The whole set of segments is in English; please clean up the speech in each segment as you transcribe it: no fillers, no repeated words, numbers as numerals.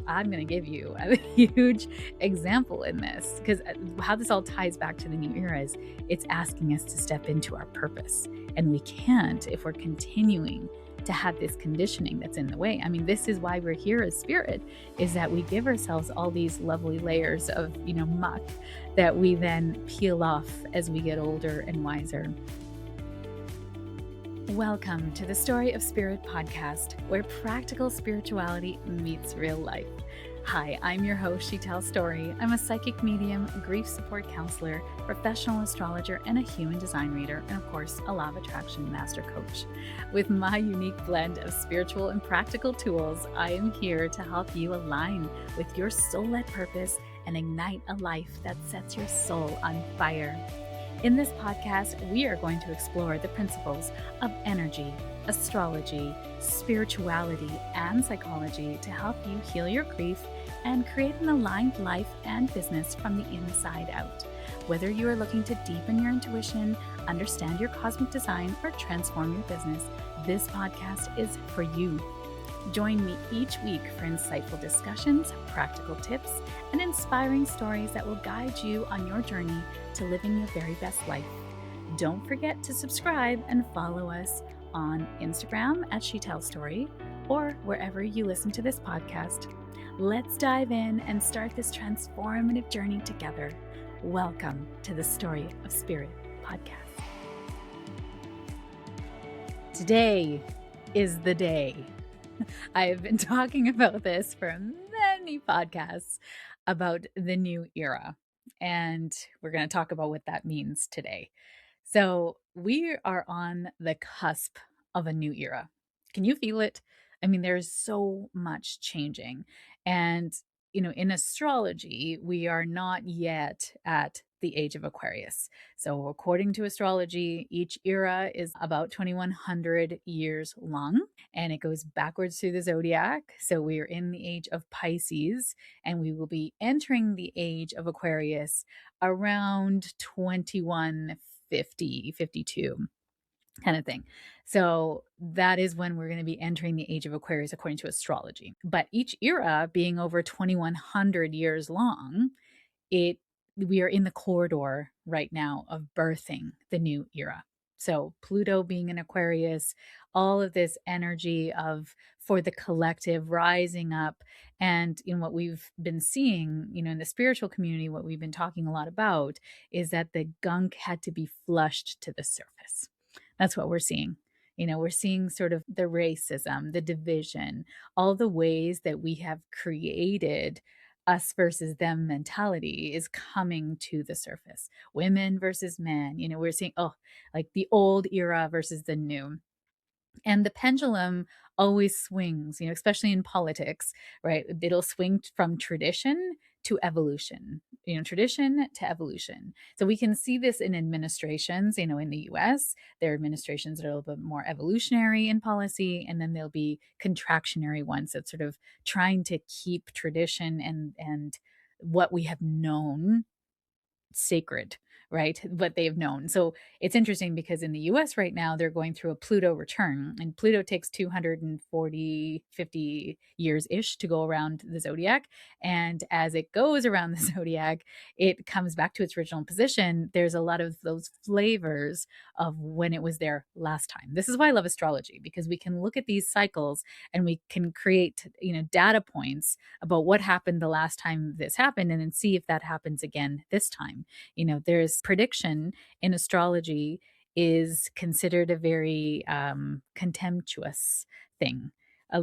I'm going to give you a huge example in this, because how this all ties back to the new era is it's asking us to step into our purpose. And we can't if we're continuing to have this conditioning that's in the way. I mean, this is why we're here as spirit, is that we give ourselves all these lovely layers of, muck that we then peel off as we get older and wiser. Welcome to the Story of Spirit podcast, where practical spirituality meets real life. Hi, I'm your host, Sheetal Story. I'm a psychic medium, grief support counselor, professional astrologer, and a human design reader, and of course, a law of attraction master coach. With my unique blend of spiritual and practical tools, I am here to help you align with your soul-led purpose and ignite a life that sets your soul on fire. In this podcast, we are going to explore the principles of energy, astrology, spirituality, and psychology to help you heal your grief and create an aligned life and business from the inside out. Whether you are looking to deepen your intuition, understand your cosmic design, or transform your business, this podcast is for you. Join me each week for insightful discussions, practical tips, and inspiring stories that will guide you on your journey to living your very best life. Don't forget to subscribe and follow us on Instagram at Sheetal Story or wherever you listen to this podcast. Let's dive in and start this transformative journey together. Welcome to the Story of Spirit podcast. Today is the day. I have been talking about this for many podcasts about the new era, and we're going to talk about what that means today. So we are on the cusp of a new era. Can you feel it? I mean, there's so much changing. And, in astrology, we are not yet at the Age of Aquarius. So according to astrology, each era is about 2100 years long, and it goes backwards through the zodiac. So we are in the Age of Pisces, and we will be entering the Age of Aquarius around 2150, 52 kind of thing. So that is when we're going to be entering the Age of Aquarius according to astrology. But each era being over 2100 years long, we are in the corridor right now of birthing the new era. So Pluto being in Aquarius, all of this energy of for the collective rising up. And what we've been seeing, in the spiritual community, what we've been talking a lot about is that the gunk had to be flushed to the surface. That's what we're seeing. We're seeing sort of the racism, the division, all the ways that we have created us versus them mentality is coming to the surface. Women versus men, we're seeing, like the old era versus the new. And the pendulum always swings, especially in politics, right? It'll swing from tradition to evolution, tradition to evolution. So we can see this in administrations, in the US, there are administrations that are a little bit more evolutionary in policy, and then there'll be contractionary ones that sort of trying to keep tradition and what we have known sacred, right? What they have known. So it's interesting because in the US right now, they're going through a Pluto return, and Pluto takes 240, 50 years ish to go around the zodiac. And as it goes around the zodiac, it comes back to its original position. There's a lot of those flavors of when it was there last time. This is why I love astrology, because we can look at these cycles and we can create, data points about what happened the last time this happened, and then see if that happens again this time. There's prediction in astrology is considered a very contemptuous thing.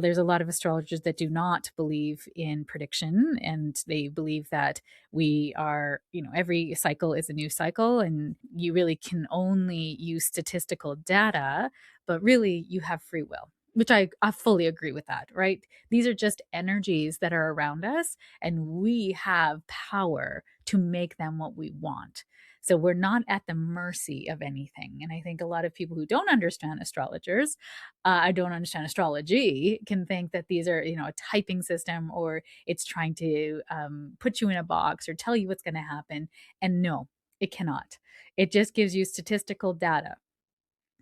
There's a lot of astrologers that do not believe in prediction, and they believe that we are, every cycle is a new cycle, and you really can only use statistical data, but really you have free will, which I fully agree with that, right? These are just energies that are around us, and we have power to make them what we want. So we're not at the mercy of anything. And I think a lot of people who don't understand astrologers, don't understand astrology, can think that these are, a typing system, or it's trying to put you in a box or tell you what's going to happen. And no, it cannot. It just gives you statistical data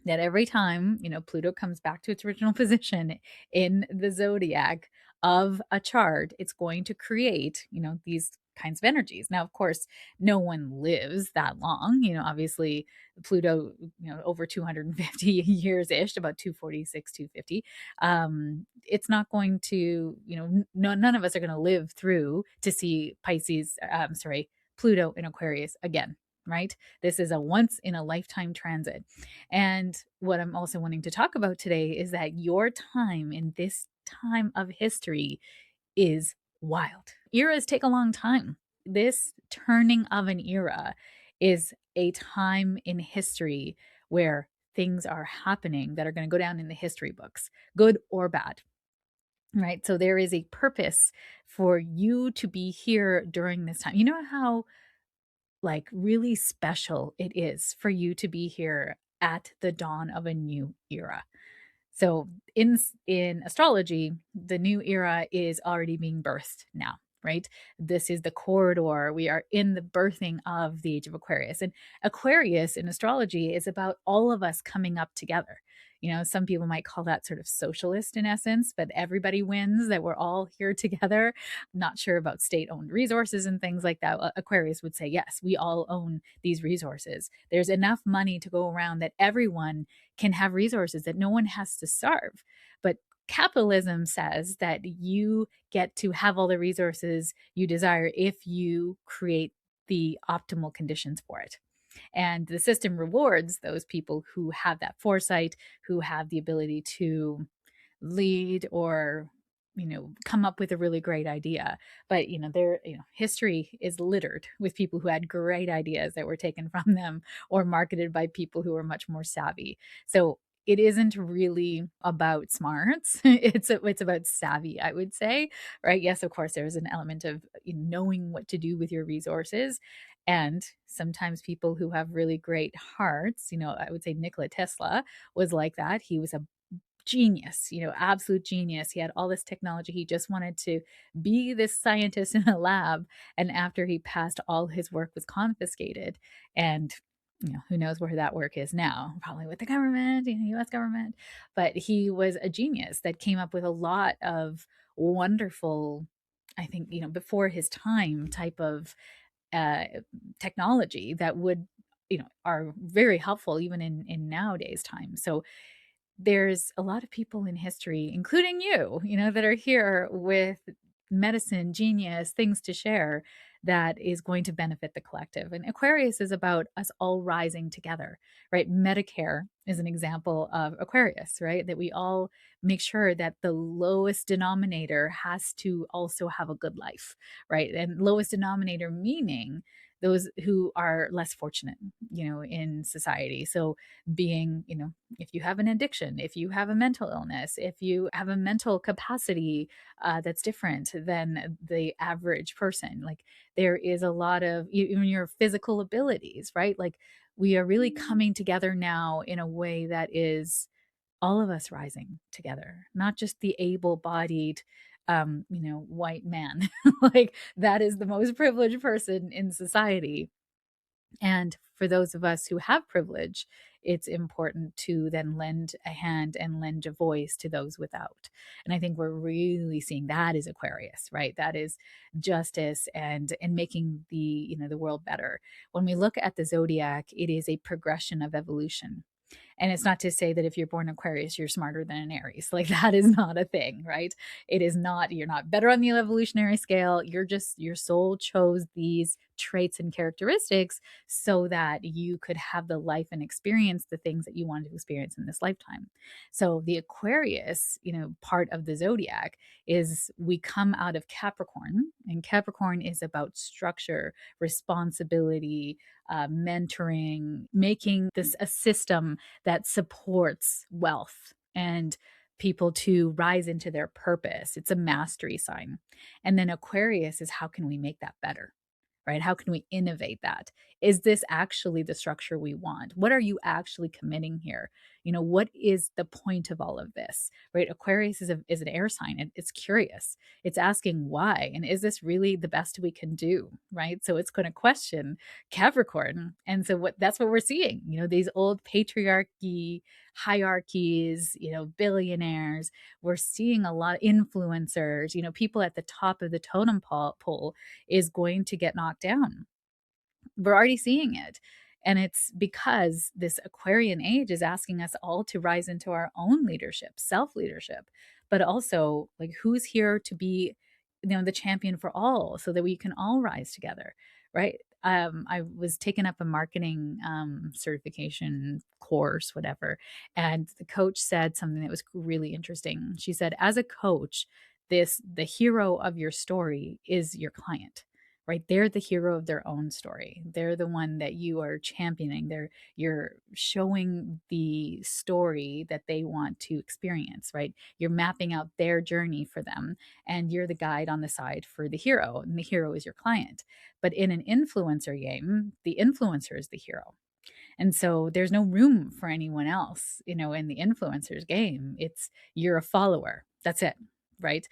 that every time, Pluto comes back to its original position in the zodiac, of a chart, it's going to create, these kinds of energies. Now, of course, no one lives that long. Obviously, Pluto, over 250 years ish, about 246, 250. It's not going to, none of us are going to live through to see Pluto in Aquarius again, right? This is a once in a lifetime transit. And what I'm also wanting to talk about today is that your time in this time of history is wild. Eras take a long time. This turning of an era is a time in history where things are happening that are going to go down in the history books, good or bad. Right. So there is a purpose for you to be here during this time. You know how like really special it is for you to be here at the dawn of a new era. So in astrology, the new era is already being birthed now, right? This is the corridor. We are in the birthing of the age of Aquarius. And Aquarius in astrology is about all of us coming up together. Some people might call that sort of socialist in essence, but everybody wins, that we're all here together. Not sure about state-owned resources and things like that. Aquarius would say, yes, we all own these resources. There's enough money to go around that everyone can have resources, that no one has to starve. But capitalism says that you get to have all the resources you desire if you create the optimal conditions for it. And the system rewards those people who have that foresight, who have the ability to lead or come up with a really great idea. But history is littered with people who had great ideas that were taken from them or marketed by people who are much more savvy. So it isn't really about smarts. It's about savvy, I would say. Right? Yes, of course there's an element of knowing what to do with your resources. And sometimes people who have really great hearts, I would say Nikola Tesla was like that. He was a genius, absolute genius. He had all this technology. He just wanted to be this scientist in a lab. And after he passed, all his work was confiscated. And who knows where that work is now? Probably with the government, US government. But he was a genius that came up with a lot of wonderful, I think, before his time type of uh, technology that would, are very helpful even in nowadays time. So there's a lot of people in history, including you, that are here with medicine, genius, things to share that is going to benefit the collective. And Aquarius is about us all rising together, right? Medicare is an example of Aquarius, right? That we all make sure that the lowest denominator has to also have a good life, right? And lowest denominator meaning those who are less fortunate, in society. So being, if you have an addiction, if you have a mental illness, if you have a mental capacity that's different than the average person, like there is a lot of even your physical abilities, right? Like we are really coming together now in a way that is all of us rising together, not just the able-bodied white man. Like that is the most privileged person in society. And for those of us who have privilege, it's important to then lend a hand and lend a voice to those without. And I think we're really seeing that is Aquarius, right? That is justice and making the world better. When we look at the zodiac, it is a progression of evolution. And it's not to say that if you're born Aquarius, you're smarter than an Aries. Like that is not a thing, right? It is not, you're not better on the evolutionary scale. You're just, your soul chose these traits and characteristics so that you could have the life and experience the things that you wanted to experience in this lifetime. So the Aquarius, part of the zodiac is we come out of Capricorn, and Capricorn is about structure, responsibility, mentoring, making this a system that supports wealth and people to rise into their purpose. It's a mastery sign. And then Aquarius is how can we make that better? right? How can we innovate that? Is this actually the structure we want? What are you actually committing here? What is the point of all of this, right? Aquarius is an air sign. It's curious. It's asking why. And is this really the best we can do, right? So it's going to question Capricorn. And so that's what we're seeing, these old patriarchy hierarchies, billionaires. We're seeing a lot of influencers, people at the top of the totem pole is going to get knocked down. We're already seeing it. And it's because this Aquarian age is asking us all to rise into our own leadership, self leadership, but also like who's here to be, the champion for all so that we can all rise together, right? I was taking up a marketing certification course, whatever, and the coach said something that was really interesting. She said, as a coach, the hero of your story is your client, right? They're the hero of their own story. They're the one that you are championing. You're showing the story that they want to experience, right? You're mapping out their journey for them, and you're the guide on the side for the hero, and the hero is your client. But in an influencer game, the influencer is the hero. And so there's no room for anyone else, in the influencers game. It's you're a follower. That's it, right?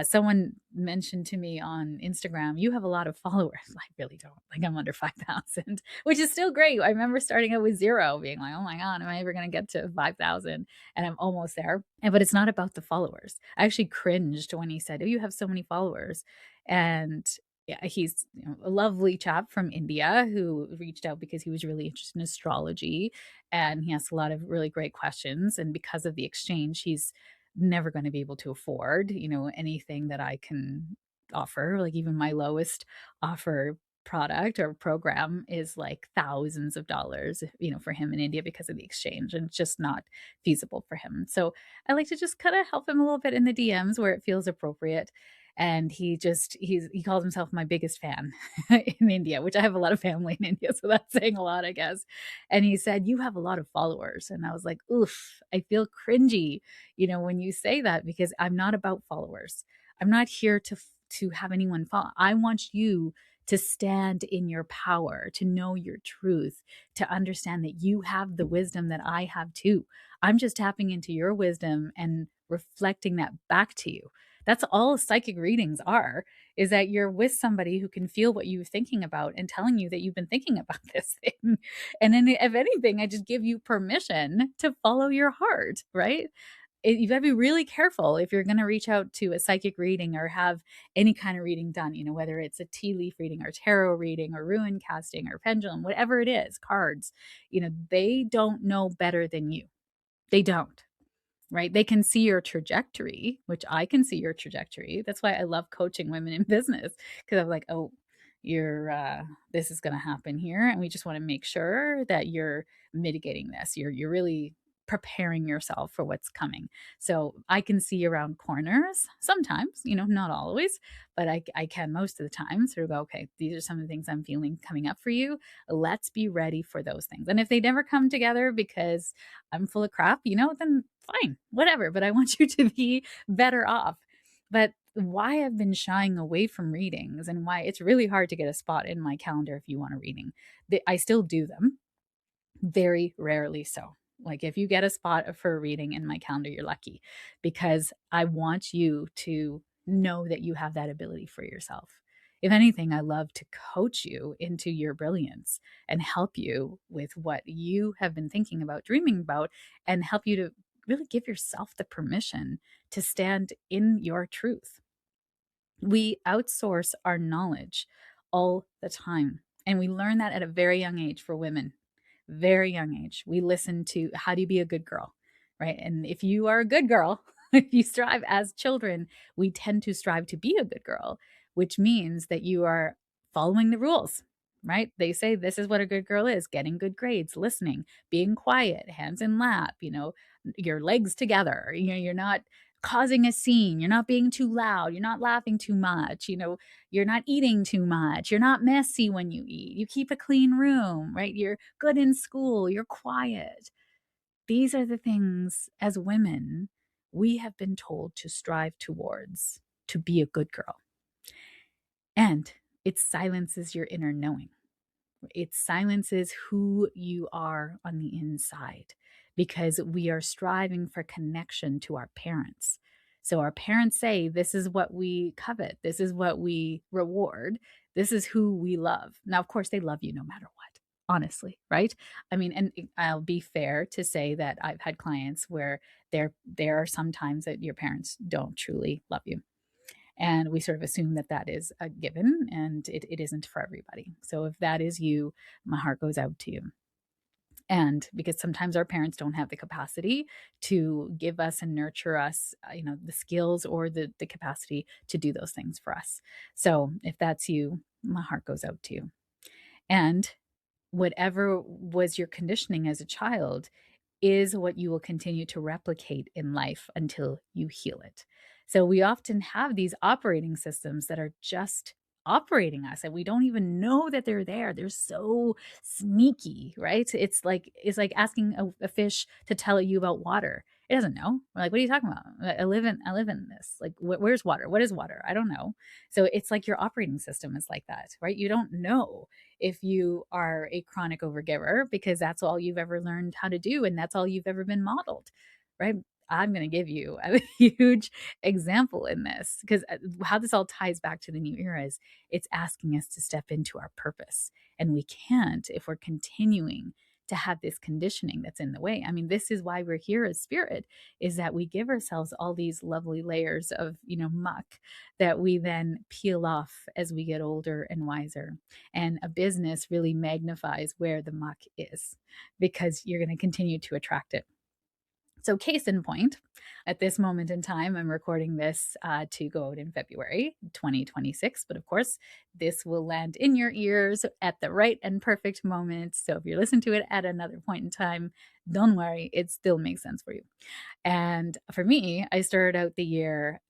Someone mentioned to me on Instagram, you have a lot of followers. I really don't. Like I'm under 5,000, which is still great. I remember starting out with 0, being like, oh my God, am I ever going to get to 5,000? And I'm almost there. But it's not about the followers. I actually cringed when he said, oh, you have so many followers. And yeah, he's a lovely chap from India who reached out because he was really interested in astrology, and he asked a lot of really great questions. And because of the exchange, he's never going to be able to afford, anything that I can offer. Like even my lowest offer product or program is like thousands of dollars, for him in India because of the exchange, and it's just not feasible for him. So I like to just kind of help him a little bit in the DMs where it feels appropriate. And he calls himself my biggest fan in India, which I have a lot of family in India, so that's saying a lot, I guess. And he said, you have a lot of followers. And I was like, oof, I feel cringy, when you say that, because I'm not about followers. I'm not here to have anyone follow. I want you to stand in your power, to know your truth, to understand that you have the wisdom that I have too. I'm just tapping into your wisdom and reflecting that back to you. That's all psychic readings are, is that you're with somebody who can feel what you're thinking about and telling you that you've been thinking about this thing. And then if anything, I just give you permission to follow your heart, right? You've got to be really careful if you're going to reach out to a psychic reading or have any kind of reading done, whether it's a tea leaf reading or tarot reading or rune casting or pendulum, whatever it is, cards, they don't know better than you. They don't, right? They can see your trajectory, which I can see your trajectory. That's why I love coaching women in business, because I'm like, oh, this is going to happen here, and we just want to make sure that you're mitigating this. You're really preparing yourself for what's coming. So I can see around corners sometimes, not always, but I can most of the time sort of go, okay, these are some of the things I'm feeling coming up for you. Let's be ready for those things. And if they never come together because I'm full of crap, then fine, whatever. But I want you to be better off. But why I've been shying away from readings and why it's really hard to get a spot in my calendar if you want a reading. I still do them, very rarely so. Like if you get a spot for a reading in my calendar, you're lucky, because I want you to know that you have that ability for yourself. If anything, I love to coach you into your brilliance and help you with what you have been thinking about, dreaming about, and help you to really give yourself the permission to stand in your truth. We outsource our knowledge all the time. And we learn that at a very young age for women, very young age. We listen to how do you be a good girl, right? And if you are a good girl, if you strive as children, we tend to strive to be a good girl, which means that you are following the rules, right? They say this is what a good girl is: getting good grades, listening, being quiet, hands in lap, your legs together. You're not causing a scene, you're not being too loud, you're not laughing too much, you're not eating too much, you're not messy when you eat, you keep a clean room, right? You're good in school, you're quiet. These are the things as women we have been told to strive towards, to be a good girl. And It silences your inner knowing. It silences who you are on the inside because we are striving for connection to our parents. So our parents say, this is what we covet, this is what we reward, this is who we love. Now, of course, they love you no matter what, honestly, right? I mean, and I'll be fair to say that I've had clients where there are some times that your parents don't truly love you, and we sort of assume that that is a given, and it isn't for everybody. So if that is you, my heart goes out to you. And because sometimes our parents don't have the capacity to give us and nurture us, the skills or the capacity to do those things for us. So if that's you, my heart goes out to you. And whatever was your conditioning as a child is what you will continue to replicate in life until you heal it. So we often have these operating systems that are just operating us and we don't even know that they're there. They're so sneaky, right? It's like asking a fish to tell you about water. It doesn't know. We're like, what are you talking about? I live in this. Like, where's water? What is water? I don't know. So it's like your operating system is like that, right? You don't know if you are a chronic overgiver because that's all you've ever learned how to do and that's all you've ever been modeled, right? I'm going to give you a huge example in this because how this all ties back to the new era is it's asking us to step into our purpose. And we can't if we're continuing to have this conditioning that's in the way. I mean, this is why we're here as spirit, is that we give ourselves all these lovely layers of, muck that we then peel off as we get older and wiser. And a business really magnifies where the muck is because you're going to continue to attract it. So, case in point, at this moment in time, I'm recording this to go out in February 2026. But of course, this will land in your ears at the right and perfect moment. So, if you're listening to it at another point in time, don't worry, it still makes sense for you. And for me, I started out the year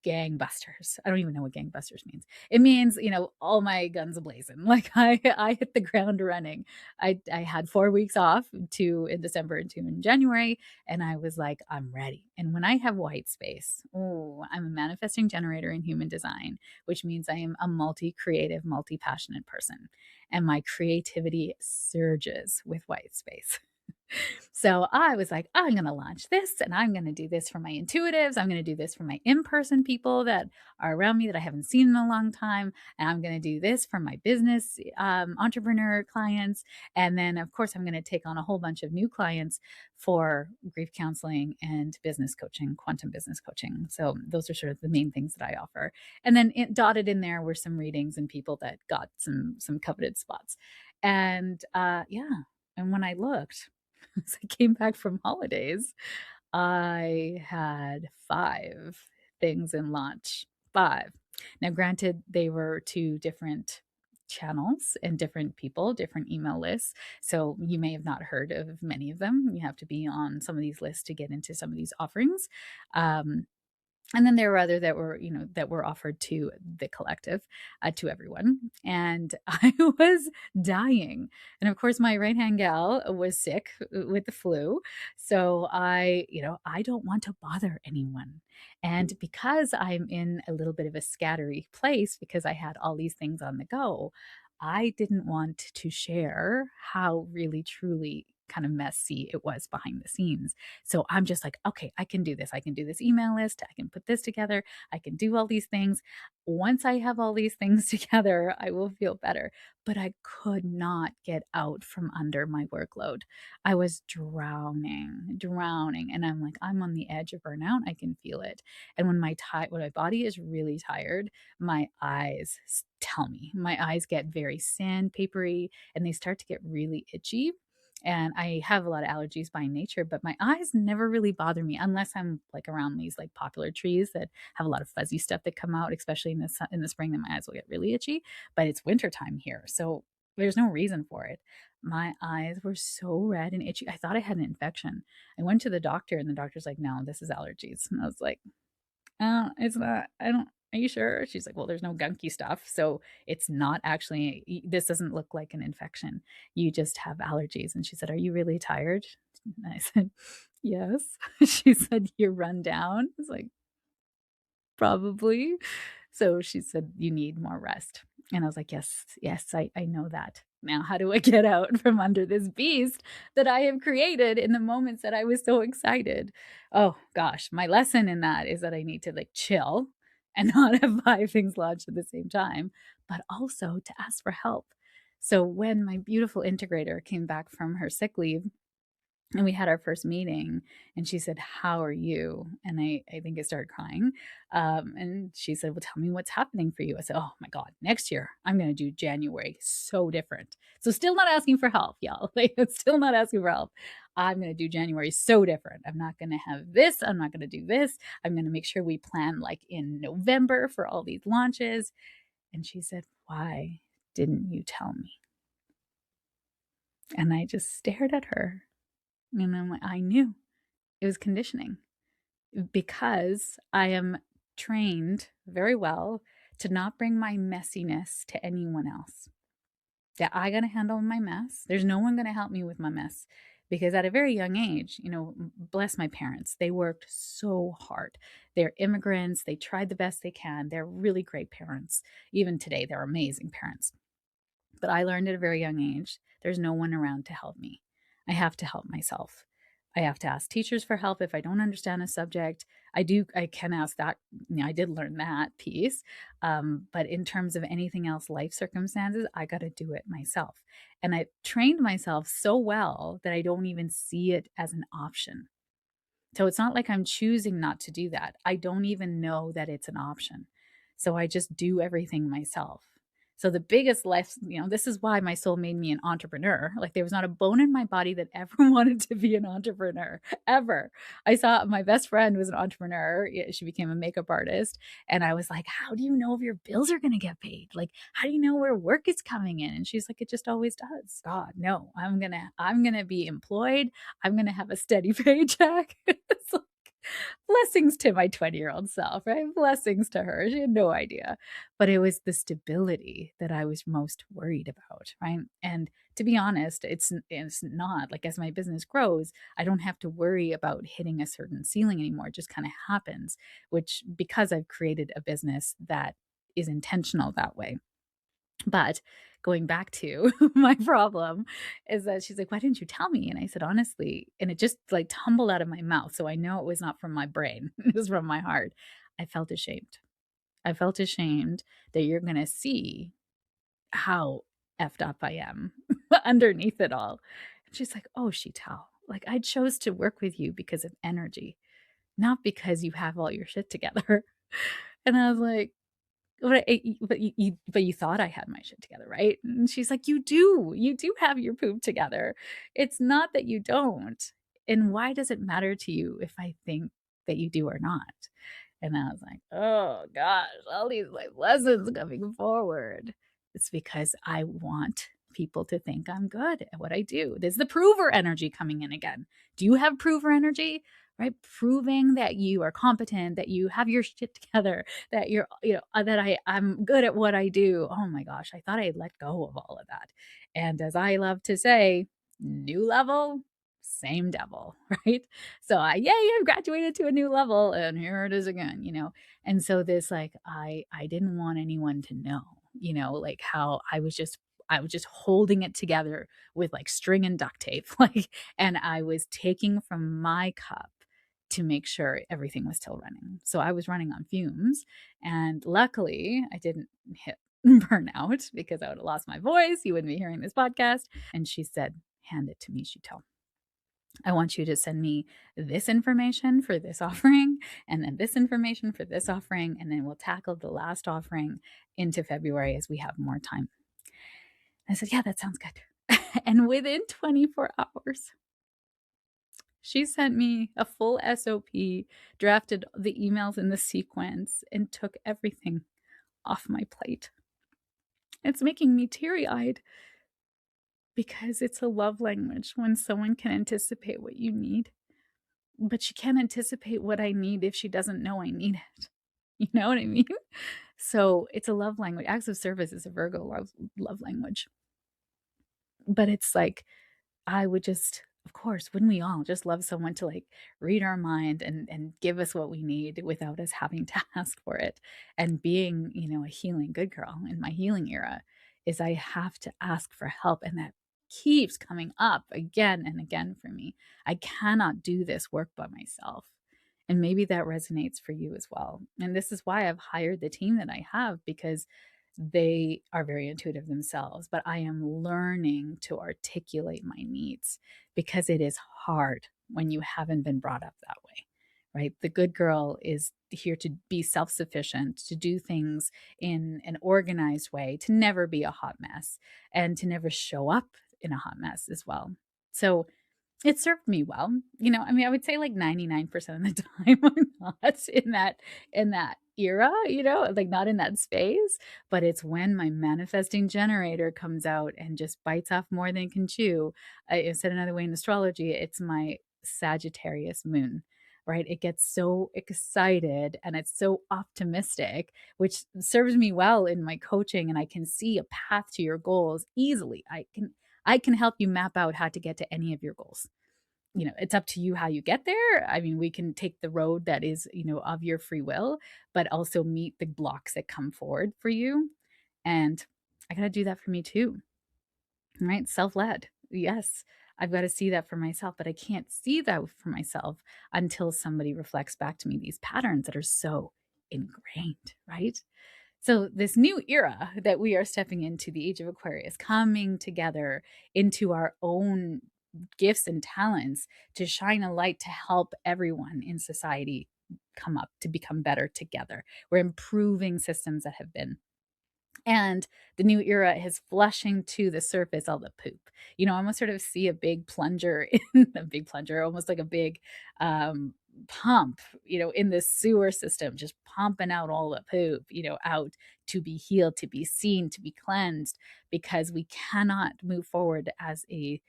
gangbusters. I don't even know what gangbusters means. It means, all my guns ablazing. Like I hit the ground running. I had 4 weeks off, 2 in December and 2 in January, and I was like, I'm ready. And when I have white space, I'm a manifesting generator in human design, which means I am a multi-creative, multi-passionate person. And my creativity surges with white space. So I was like, I'm going to launch this and I'm going to do this for my intuitives. I'm going to do this for my in-person people that are around me that I haven't seen in a long time. And I'm going to do this for my business entrepreneur clients. And then, of course, I'm going to take on a whole bunch of new clients for grief counseling and business coaching, quantum business coaching. So those are sort of the main things that I offer. And then dotted in there were some readings and people that got some coveted spots. And yeah. And when I looked, as I came back from holidays, I had 5 things in launch. 5. Now, granted, they were 2 different channels and different people, different email lists. So you may have not heard of many of them. You have to be on some of these lists to get into some of these offerings. And then there were other that were offered to the collective, to everyone. And I was dying. And of course, my right hand gal was sick with the flu. So I don't want to bother anyone. And because I'm in a little bit of a scattery place, because I had all these things on the go, I didn't want to share how really, truly kind of messy it was behind the scenes. So I'm just like, okay, I can do this. I can do this email list. I can put this together. I can do all these things. Once I have all these things together, I will feel better. But I could not get out from under my workload. I was drowning. And I'm like, I'm on the edge of burnout. I can feel it. And when when my body is really tired, my eyes tell me. My eyes get very sandpapery and they start to get really itchy. And I have a lot of allergies by nature, but my eyes never really bother me unless I'm like around these like popular trees that have a lot of fuzzy stuff that come out, especially in the spring. Then my eyes will get really itchy. But it's wintertime here, so there's no reason for it. My eyes were so red and itchy. I thought I had an infection. I went to the doctor, and the doctor's like, "No, this is allergies." And I was like, it's not. I don't. Are you sure? She's like, well, there's no gunky stuff. So it's not actually, this doesn't look like an infection. You just have allergies. And she said, are you really tired? And I said, yes. She said, you're run down. I was like, probably. So she said, you need more rest. And I was like, yes, yes, I know that. Now, how do I get out from under this beast that I have created in the moments that I was so excited? Oh gosh, my lesson in that is that I need to like chill and not have five things launched at the same time, but also to ask for help. So when my beautiful integrator came back from her sick leave, and we had our first meeting, and she said, how are you? And I think I started crying. And she said, well, tell me what's happening for you. I said, oh my God, next year I'm going to do January so different. So still not asking for help, y'all. Like, still not asking for help. I'm going to do January so different. I'm not going to have this. I'm not going to do this. I'm going to make sure we plan like in November for all these launches. And she said, why didn't you tell me? And I just stared at her. And I'm like, I knew. It was conditioning because I am trained very well to not bring my messiness to anyone else. That I got to handle my mess. There's no one going to help me with my mess because at a very young age, bless my parents, they worked so hard. They're immigrants. They tried the best they can. They're really great parents. Even today, they're amazing parents. But I learned at a very young age, there's no one around to help me. I have to help myself. I have to ask teachers for help if I don't understand a subject. I can ask that. I did learn that piece. But in terms of anything else, life circumstances, I got to do it myself. And I trained myself so well that I don't even see it as an option. So it's not like I'm choosing not to do that. I don't even know that it's an option. So I just do everything myself. So the biggest life, this is why my soul made me an entrepreneur. Like there was not a bone in my body that ever wanted to be an entrepreneur, ever. I saw my best friend was an entrepreneur. She became a makeup artist. And I was like, how do you know if your bills are going to get paid? Like, how do you know where work is coming in? And she's like, it just always does. God, no, I'm going to be employed. I'm going to have a steady paycheck. It's like, blessings to my 20-year-old self, right? Blessings to her. She had no idea. But it was the stability that I was most worried about, right? And to be honest, it's not like as my business grows, I don't have to worry about hitting a certain ceiling anymore. It just kind of happens, which because I've created a business that is intentional that way. But going back to my problem is that she's like, why didn't you tell me? And I said, honestly, and it just like tumbled out of my mouth. So I know it was not from my brain, it was from my heart. I felt ashamed. I felt ashamed that you're going to see how effed up I am underneath it all. And she's like, oh, Sheetal, like I chose to work with you because of energy, not because you have all your shit together. And I was like, but you thought I had my shit together, right? And she's like, you do have your poop together. It's not that you don't. And why does it matter to you if I think that you do or not? And I was like, oh gosh, all these like lessons coming forward. It's because I want people to think I'm good at what I do. There's the prover energy coming in again. Do you have prover energy? Right? Proving that you are competent, that you have your shit together, that you're, that I'm good at what I do. Oh my gosh, I thought I had let go of all of that. And as I love to say, new level, same devil, right? So I've graduated to a new level and here it is again, And so this like I didn't want anyone to know, like how I was just holding it together with like string and duct tape, like, and I was taking from my cup to make sure everything was still running. So I was running on fumes. And luckily, I didn't hit burnout because I would have lost my voice. You wouldn't be hearing this podcast. And she said, hand it to me, Sheetal. I want you to send me this information for this offering and then this information for this offering. And then we'll tackle the last offering into February as we have more time. I said, yeah, that sounds good. And within 24 hours, she sent me a full SOP, drafted the emails in the sequence, and took everything off my plate. It's making me teary-eyed because it's a love language when someone can anticipate what you need, but she can't anticipate what I need if she doesn't know I need it. You know what I mean? So it's a love language. Acts of service is a Virgo love language. But it's like, I would just of course, wouldn't we all just love someone to like read our mind and give us what we need without us having to ask for it? And being, a healing good girl in my healing era is I have to ask for help, and that keeps coming up again and again for me. I cannot do this work by myself. And maybe that resonates for you as well. And this is why I've hired the team that I have, because they are very intuitive themselves, but I am learning to articulate my needs because it is hard when you haven't been brought up that way, right? The good girl is here to be self sufficient, to do things in an organized way, to never be a hot mess, and to never show up in a hot mess as well. So, it served me well. I mean, I would say like 99% of the time I'm not in that era, like not in that space, but it's when my manifesting generator comes out and just bites off more than it can chew. I said another way in astrology, it's my Sagittarius moon. Right? It gets so excited and it's so optimistic, which serves me well in my coaching, and I can see a path to your goals easily. I can help you map out how to get to any of your goals. It's up to you how you get there. I mean, we can take the road that is, of your free will, but also meet the blocks that come forward for you. And I got to do that for me too, right? Self led. Yes, I've got to see that for myself, but I can't see that for myself until somebody reflects back to me these patterns that are so ingrained, right? So, this new era that we are stepping into, the Age of Aquarius, coming together into our own gifts and talents to shine a light to help everyone in society come up to become better together. We're improving systems that have been, and the new era is flushing to the surface all the poop. I almost sort of see a big plunger in a big plunger, almost like a big pump, in the sewer system, just pumping out all the poop, out to be healed, to be seen, to be cleansed, because we cannot move forward as a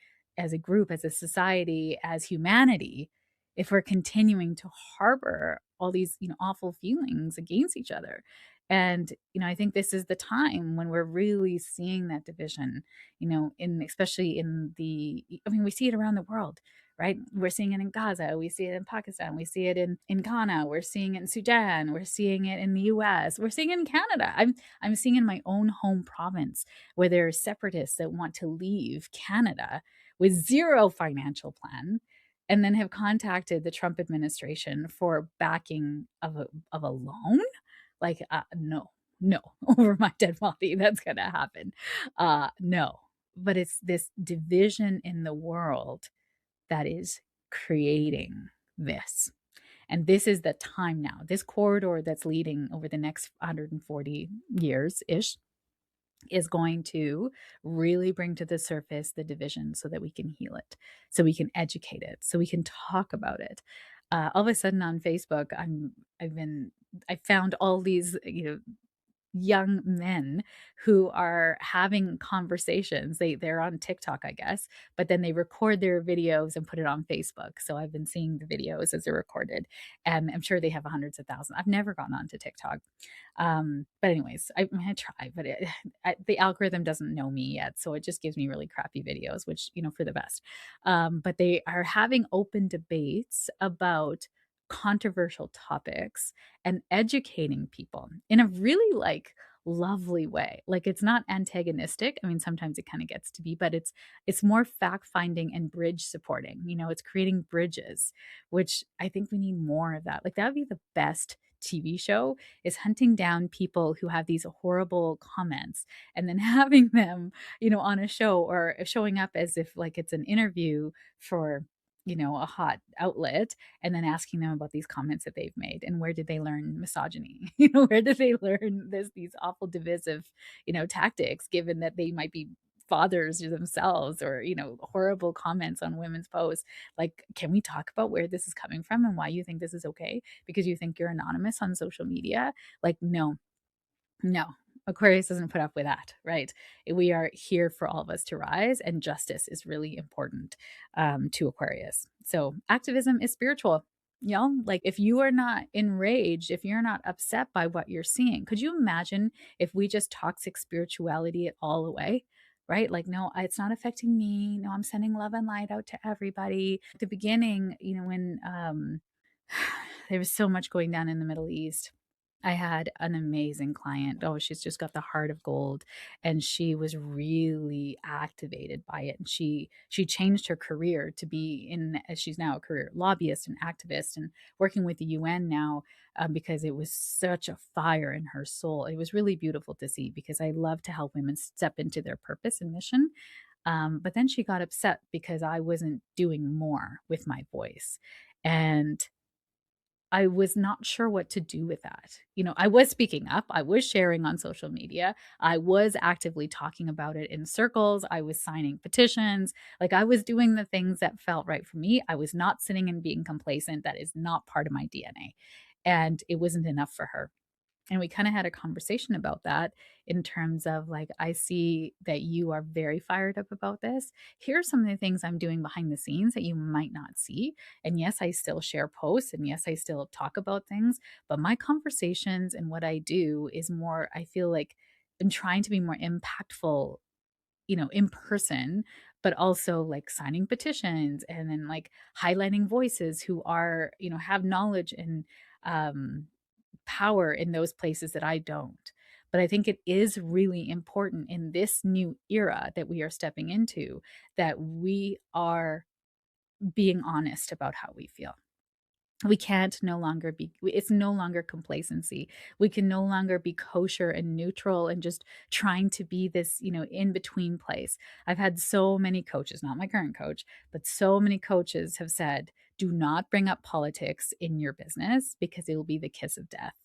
group, as a society, as humanity, if we're continuing to harbor all these, awful feelings against each other. And, I think this is the time when we're really seeing that division, especially I mean, we see it around the world, right? We're seeing it in Gaza, we see it in Pakistan, we see it in Ghana, we're seeing it in Sudan, we're seeing it in the US, we're seeing it in Canada. I'm seeing in my own home province where there are separatists that want to leave Canada with zero financial plan, and then have contacted the Trump administration for backing of a loan. Like, no, no, over my dead body, that's gonna happen. No. But it's this division in the world that is creating this. And this is the time now. This corridor that's leading over the next 140 years ish is going to really bring to the surface the division so that we can heal it, so we can educate it, so we can talk about it. All of a sudden on Facebook, I found all these, young men who are having conversations. They're on TikTok, I guess, but then they record their videos and put it on Facebook. So I've been seeing the videos as they're recorded, and I'm sure they have hundreds of thousands. I've never gone on to TikTok. But anyways, I'm gonna try, but the algorithm doesn't know me yet, so it just gives me really crappy videos, which, for the best. But they are having open debates about controversial topics and educating people in a really like lovely way. Like, it's not antagonistic. I mean, sometimes it kind of gets to be, but it's more fact finding and bridge supporting. It's creating bridges, which I think we need more of that. Like, that would be the best TV show, is hunting down people who have these horrible comments and then having them, on a show, or showing up as if like it's an interview for, a hot outlet, and then asking them about these comments that they've made, and where did they learn misogyny? Where did they learn these awful divisive, tactics, given that they might be fathers themselves, or, horrible comments on women's posts. Like, can we talk about where this is coming from and why you think this is okay? Because you think you're anonymous on social media? Like, no, no. Aquarius doesn't put up with that, right? We are here for all of us to rise, and justice is really important to Aquarius. So, activism is spiritual. Like, if you are not enraged, if you're not upset by what you're seeing, could you imagine if we just toxic spirituality it all away? right? Like, no, it's not affecting me. No, I'm sending love and light out to everybody. At the beginning, when there was so much going down in the Middle East, I had an amazing client. Oh, she's just got the heart of gold, and she was really activated by it. And she changed her career to be in, as she's now a career lobbyist and activist and working with the UN now, because it was such a fire in her soul. It was really beautiful to see, because I love to help women step into their purpose and mission. But then she got upset because I wasn't doing more with my voice. And I was not sure what to do with that. I was speaking up, I was sharing on social media, I was actively talking about it in circles, I was signing petitions, like I was doing the things that felt right for me. I was not sitting and being complacent. That is not part of my DNA. And it wasn't enough for her. And we kind of had a conversation about that, in terms of like, I see that you are very fired up about this. Here are some of the things I'm doing behind the scenes that you might not see. And yes, I still share posts, and yes, I still talk about things, but my conversations and what I do is more, I feel like I'm trying to be more impactful, in person, but also like signing petitions, and then like highlighting voices who are, have knowledge and um power in those places that I don't. But I think it is really important in this new era that we are stepping into, that we are being honest about how we feel. We can't no longer be, it's no longer complacency. We can no longer be kosher and neutral and just trying to be this, in between place. I've had so many coaches, not my current coach, but so many coaches have said, do not bring up politics in your business because it will be the kiss of death.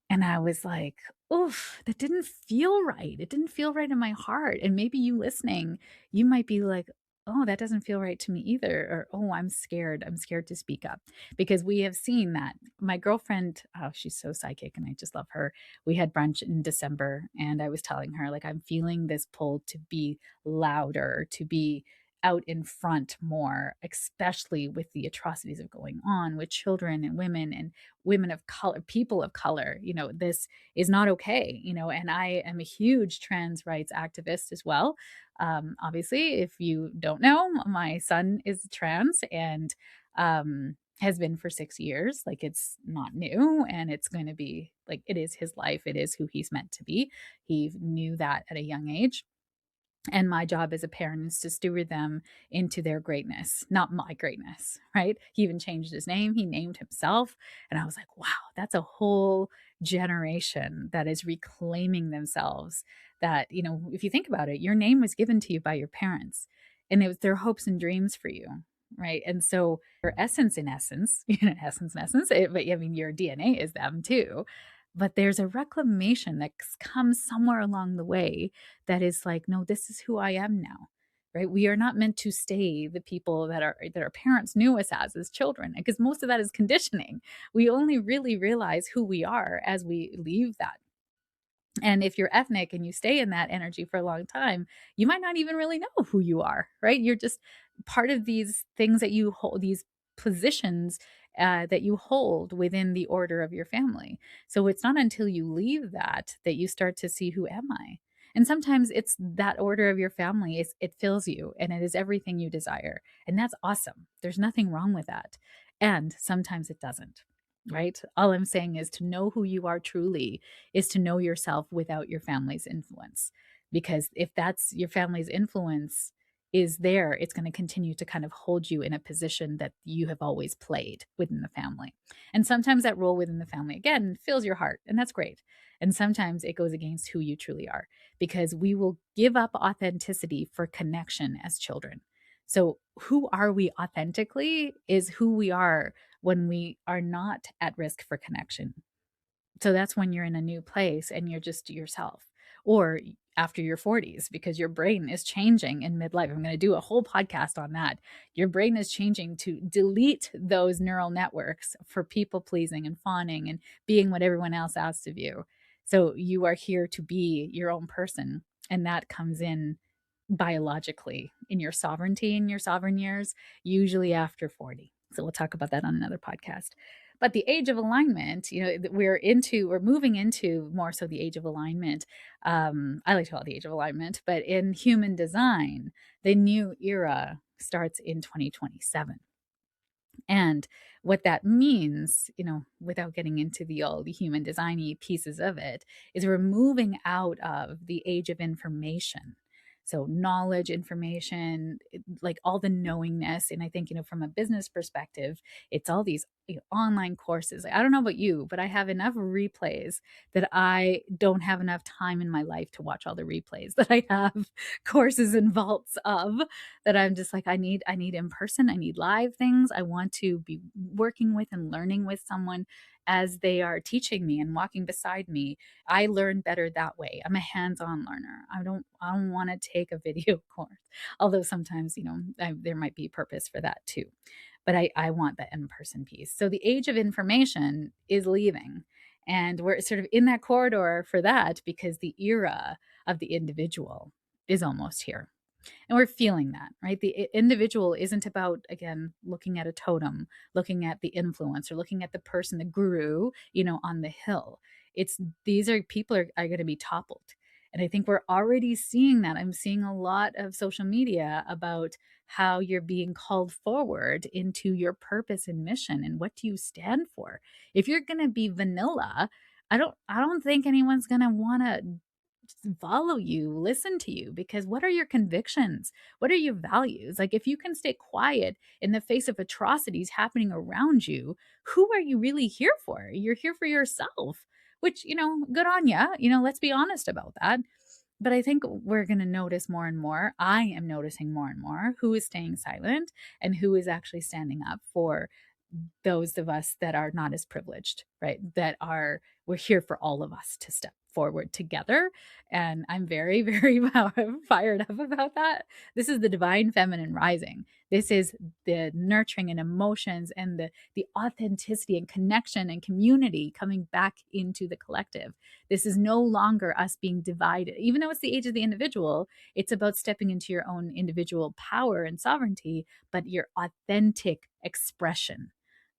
And I was like, oof, that didn't feel right. It didn't feel right in my heart. And maybe you listening, you might be like, oh, that doesn't feel right to me either. Or, oh, I'm scared. I'm scared to speak up, because we have seen that. My girlfriend, oh, she's so psychic and I just love her. We had brunch in December, and I was telling her, like, I'm feeling this pull to be louder, to be out in front more, especially with the atrocities of going on with children and women of color, people of color. This is not okay. And I am a huge trans rights activist as well. Obviously, if you don't know, my son is trans, and has been for 6 years. Like, it's not new, and it's going to be like, it is his life. It is who he's meant to be. He knew that at a young age. And my job as a parent is to steward them into their greatness, not my greatness, right? He even changed his name. He named himself. And I was like, wow, that's a whole generation that is reclaiming themselves. That, if you think about it, your name was given to you by your parents, and it was their hopes and dreams for you, right? And so your essence, in essence, but I mean, your DNA is them too. But there's a reclamation that comes somewhere along the way that is like, no, this is who I am now. Right? We are not meant to stay the people that our parents knew us as children, because most of that is conditioning. We only really realize who we are as we leave that. And if you're ethnic and you stay in that energy for a long time, you might not even really know who you are, right? You're just part of these things that you hold, these positions that you hold within the order of your family. So it's not until you leave that that you start to see, who am I? And sometimes it's that order of your family is, it fills you and it is everything you desire. And that's awesome. There's nothing wrong with that. And sometimes it doesn't, right? All I'm saying is, to know who you are truly is to know yourself without your family's influence. Because if that's your family's influence is there, it's going to continue to kind of hold you in a position that you have always played within the family. And sometimes that role within the family, again, fills your heart, and that's great. And sometimes it goes against who you truly are, because we will give up authenticity for connection as children. So, who are we authentically is who we are when we are not at risk for connection. So that's when you're in a new place and you're just yourself, or after your 40s, because your brain is changing in midlife. I'm going to do a whole podcast on that. Your brain is changing to delete those neural networks for people pleasing and fawning and being what everyone else asks of you. So you are here to be your own person. And that comes in biologically in your sovereignty, in your sovereign years, usually after 40. So we'll talk about that on another podcast. But the age of alignment, we're moving into more so the age of alignment. I like to call it the age of alignment, but in human design, the new era starts in 2027. And what that means, without getting into the human designy pieces of it, is we're moving out of the age of information. So knowledge, information, like all the knowingness. And I think, from a business perspective, it's all these online courses. Like, I don't know about you, but I have enough replays that I don't have enough time in my life to watch all the replays that I have courses and vaults of, that I'm just like, I need in person, I need live things. I want to be working with and learning with someone as they are teaching me and walking beside me. I learn better that way. I'm a hands-on learner. I don't want to take a video course. Although sometimes, there might be purpose for that too. But I want the in-person piece. So the age of information is leaving. And we're sort of in that corridor for that, because the era of the individual is almost here. And we're feeling that, right? The individual isn't about, again, looking at a totem, looking at the influence, or looking at the person, the guru, on the hill. It's these are people are going to be toppled. And I think we're already seeing that. I'm seeing a lot of social media about how you're being called forward into your purpose and mission, and what do you stand for. If you're going to be vanilla, I don't think anyone's going to want to follow you, listen to you, because what are your convictions? What are your values? Like, if you can stay quiet in the face of atrocities happening around you, who are you really here for? You're here for yourself, which, good on ya. Let's be honest about that. But I think we're going to notice more and more. I am noticing more and more who is staying silent and who is actually standing up for those of us that are not as privileged, right? We're here for all of us to step forward together. And I'm very, very fired up about that. This is the divine feminine rising. This is the nurturing and emotions and the authenticity and connection and community coming back into the collective. This is no longer us being divided. Even though it's the age of the individual, it's about stepping into your own individual power and sovereignty, but your authentic expression,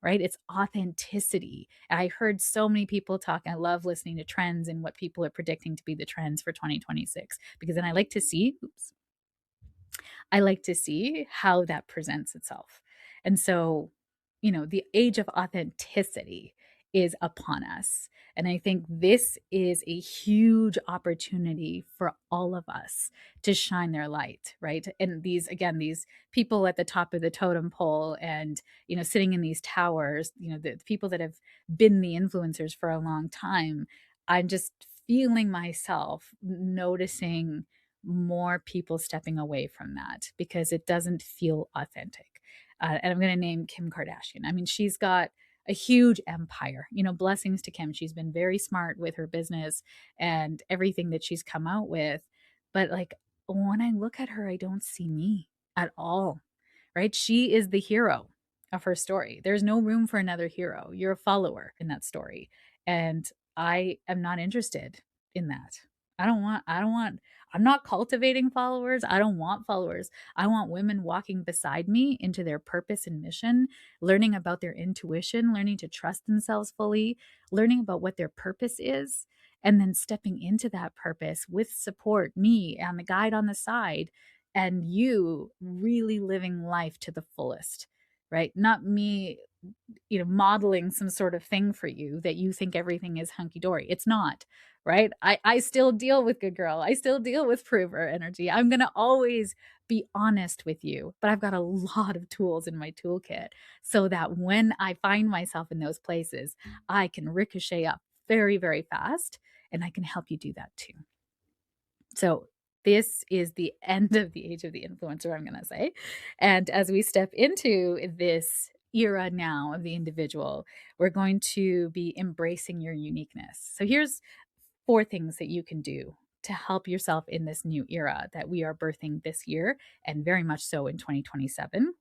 right? It's authenticity. I heard so many people talk. I love listening to trends and what people are predicting to be the trends for 2026, because then I like to see, how that presents itself. And so, the age of authenticity is upon us. And I think this is a huge opportunity for all of us to shine their light, right? And these people at the top of the totem pole, and, sitting in these towers, the people that have been the influencers for a long time, I'm just feeling myself noticing more people stepping away from that, because it doesn't feel authentic. And I'm going to name Kim Kardashian. I mean, she's got a huge empire. Blessings to Kim. She's been very smart with her business and everything that she's come out with. But like, when I look at her, I don't see me at all, right? She is the hero of her story. There's no room for another hero. You're a follower in that story. And I am not interested in that. I'm not cultivating followers. I don't want followers. I want women walking beside me into their purpose and mission, learning about their intuition, learning to trust themselves fully, learning about what their purpose is, and then stepping into that purpose with support, me and the guide on the side, and you really living life to the fullest, right? Not me, modeling some sort of thing for you that you think everything is hunky dory. It's not, right? I still deal with good girl. I still deal with prover energy. I'm going to always be honest with you, but I've got a lot of tools in my toolkit so that when I find myself in those places, I can ricochet up very, very fast, and I can help you do that too. So this is the end of the age of the influencer, I'm going to say. And as we step into this era now of the individual, we're going to be embracing your uniqueness. So here's 4 things that you can do to help yourself in this new era that we are birthing this year, and very much so in 2027.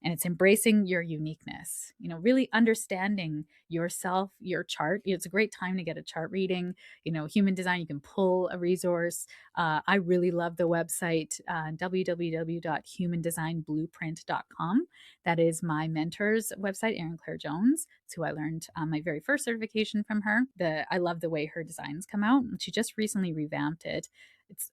And it's embracing your uniqueness, really understanding yourself, your chart. It's a great time to get a chart reading. Human design, you can pull a resource. I really love the website, www.humandesignblueprint.com. That is my mentor's website, Erin Claire Jones. It's who I learned my very first certification from her. I love the way her designs come out. She just recently revamped it.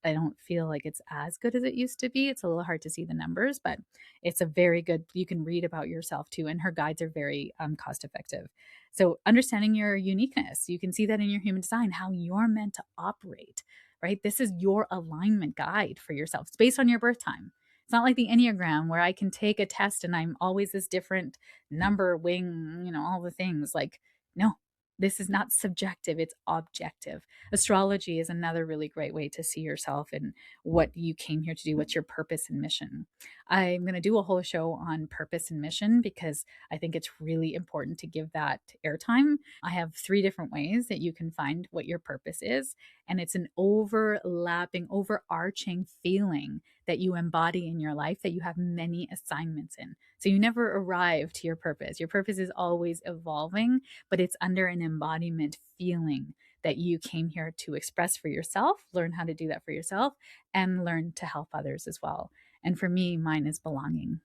I don't feel like it's as good as it used to be. It's a little hard to see the numbers, but it's a very good, you can read about yourself too. And her guides are very cost effective. So understanding your uniqueness, you can see that in your human design, how you're meant to operate, right? This is your alignment guide for yourself. It's based on your birth time. It's not like the Enneagram where I can take a test and I'm always this different number, wing, all the things. Like, no, this is not subjective, it's objective. Astrology is another really great way to see yourself and what you came here to do. What's your purpose and mission? I'm going to do a whole show on purpose and mission because I think it's really important to give that airtime. I have 3 different ways that you can find what your purpose is. And it's an overlapping, overarching feeling that you embody in your life, that you have many assignments in. So you never arrive to your purpose. Your purpose is always evolving, but it's under an embodiment feeling that you came here to express for yourself, learn how to do that for yourself, and learn to help others as well. And for me, mine is belonging.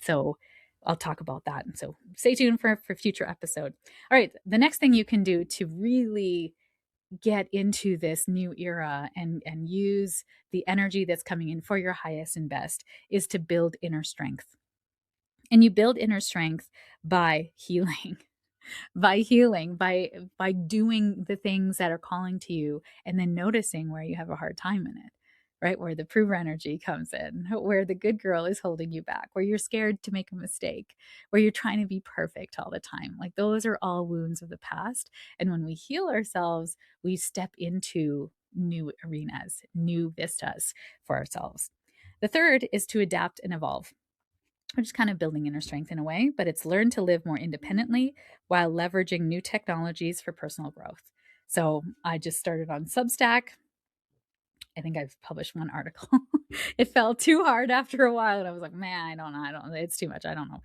So I'll talk about that. And so stay tuned for future episode. All right. The next thing you can do to really get into this new era and use the energy that's coming in for your highest and best is to build inner strength. And you build inner strength by healing. By doing the things that are calling to you, and then noticing where you have a hard time in it, right? Where the prover energy comes in, where the good girl is holding you back, where you're scared to make a mistake, where you're trying to be perfect all the time. Like, those are all wounds of the past. And when we heal ourselves, we step into new arenas, new vistas for ourselves. The third is to adapt and evolve. We're just kind of building inner strength in a way, but it's learn to live more independently while leveraging new technologies for personal growth. So I just started on Substack. I think I've published 1 article. It fell too hard after a while, and I was like, man, I don't know. It's too much. I don't know.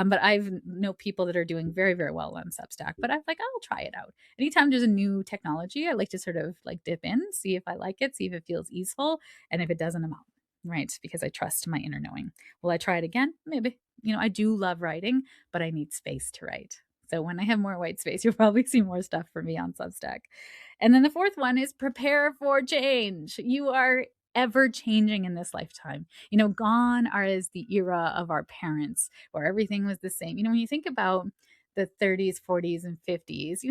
But I've know people that are doing very, very well on Substack, but I'm like, I'll try it out. Anytime there's a new technology, I like to sort of like dip in, see if I like it, see if it feels easeful. And if it doesn't, I'm out. Right, because I trust my inner knowing. Will I try it again? Maybe. I do love writing, but I need space to write. So when I have more white space, you'll probably see more stuff for me on Substack. And then the fourth one is prepare for change. You are ever changing in this lifetime. Gone is the era of our parents where everything was the same. When you think about the 30s, 40s, and 50s,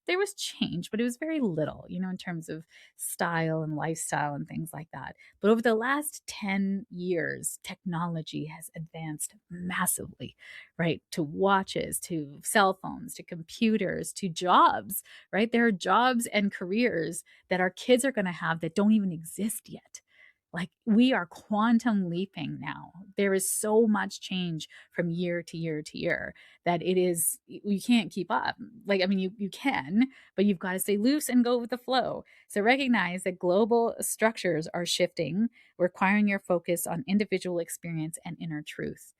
there was change, but it was very little, in terms of style and lifestyle and things like that. But over the last 10 years, technology has advanced massively, right? To watches, to cell phones, to computers, to jobs, right? There are jobs and careers that our kids are going to have that don't even exist yet. Like, we are quantum leaping now. There is so much change from year to year to year that you can't keep up. Like, I mean, you can, but you've got to stay loose and go with the flow. So recognize that global structures are shifting, requiring your focus on individual experience and inner truth.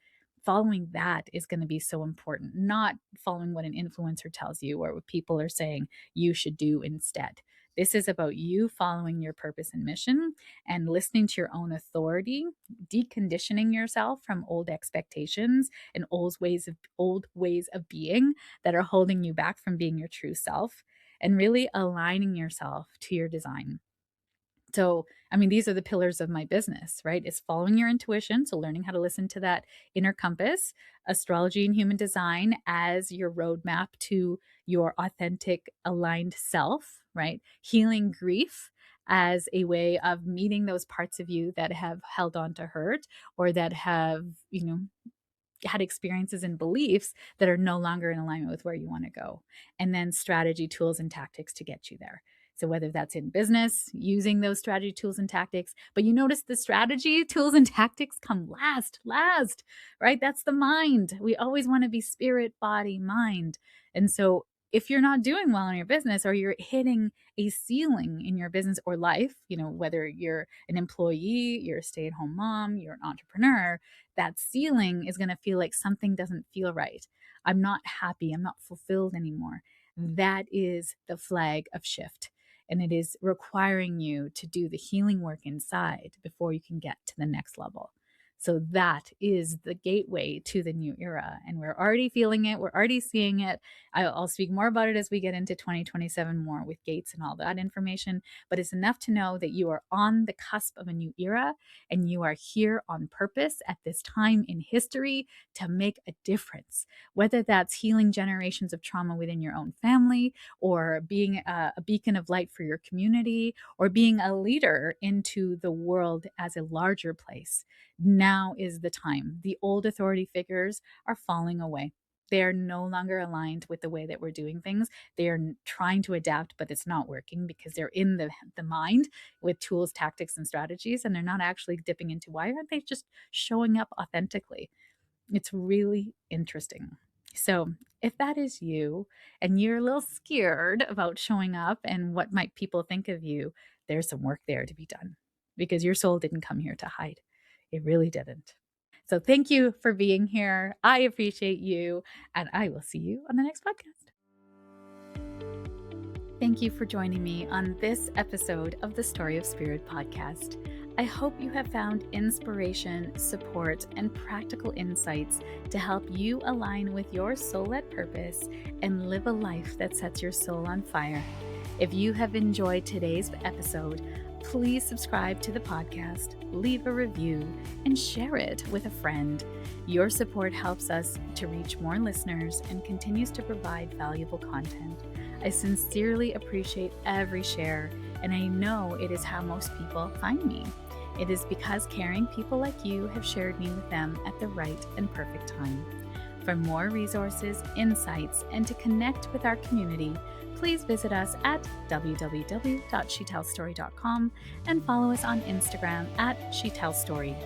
Following that is going to be so important, not following what an influencer tells you or what people are saying you should do instead. This is about you following your purpose and mission and listening to your own authority, deconditioning yourself from old expectations and old ways of being that are holding you back from being your true self, and really aligning yourself to your design. So, I mean, these are the pillars of my business, right? It's following your intuition. So, learning how to listen to that inner compass, astrology and human design as your roadmap to your authentic, aligned self, right? Healing grief as a way of meeting those parts of you that have held on to hurt or that have, had experiences and beliefs that are no longer in alignment with where you want to go. And then strategy, tools, and tactics to get you there. So whether that's in business, using those strategy, tools, and tactics, but you notice the strategy, tools, and tactics come last, right? That's the mind. We always want to be spirit, body, mind. And so if you're not doing well in your business, or you're hitting a ceiling in your business or life, whether you're an employee, you're a stay-at-home mom, you're an entrepreneur, that ceiling is going to feel like something doesn't feel right. I'm not happy. I'm not fulfilled anymore. That is the flag of shift. And it is requiring you to do the healing work inside before you can get to the next level. So that is the gateway to the new era. And we're already feeling it. We're already seeing it. I'll speak more about it as we get into 2027 more with gates and all that information. But it's enough to know that you are on the cusp of a new era, and you are here on purpose at this time in history to make a difference. Whether that's healing generations of trauma within your own family, or being a beacon of light for your community, or being a leader into the world as a larger place. Now is the time. The old authority figures are falling away. They are no longer aligned with the way that we're doing things. They are trying to adapt, but it's not working because they're in the mind with tools, tactics, and strategies, and they're not actually dipping into why aren't they just showing up authentically. It's really interesting. So, if that is you and you're a little scared about showing up and what might people think of you, there's some work there to be done, because your soul didn't come here to hide. It really didn't. So, thank you for being here. I appreciate you, and I will see you on the next podcast. Thank you for joining me on this episode of the Story of Spirit podcast. I hope you have found inspiration, support, and practical insights to help you align with your soul-led purpose and live a life that sets your soul on fire. If you have enjoyed today's episode, please subscribe to the podcast, leave a review, and share it with a friend. Your support helps us to reach more listeners and continues to provide valuable content. I sincerely appreciate every share, and I know it is how most people find me. It is because caring people like you have shared me with them at the right and perfect time. For more resources, insights, and to connect with our community, please visit us at www.sheetalstory.com and follow us on Instagram at sheetalstory.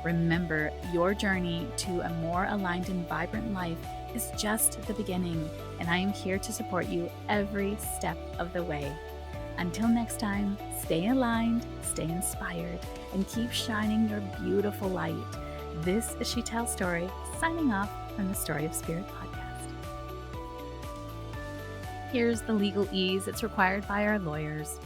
Remember, your journey to a more aligned and vibrant life is just the beginning, and I am here to support you every step of the way. Until next time, stay aligned, stay inspired, and keep shining your beautiful light. This is Sheetal Story, signing off from the Story of Spirit podcast. Here's the legalese that's required by our lawyers.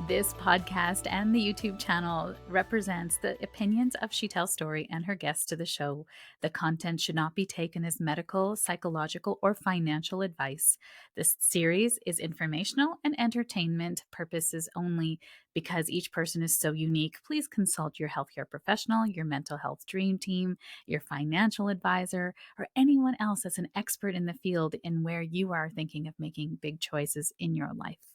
This podcast and the YouTube channel represents the opinions of Sheetal Story and her guests to the show. The content should not be taken as medical, psychological, or financial advice. This series is informational and entertainment purposes only. Because each person is so unique, please consult your healthcare professional, your mental health dream team, your financial advisor, or anyone else that's an expert in the field in where you are thinking of making big choices in your life.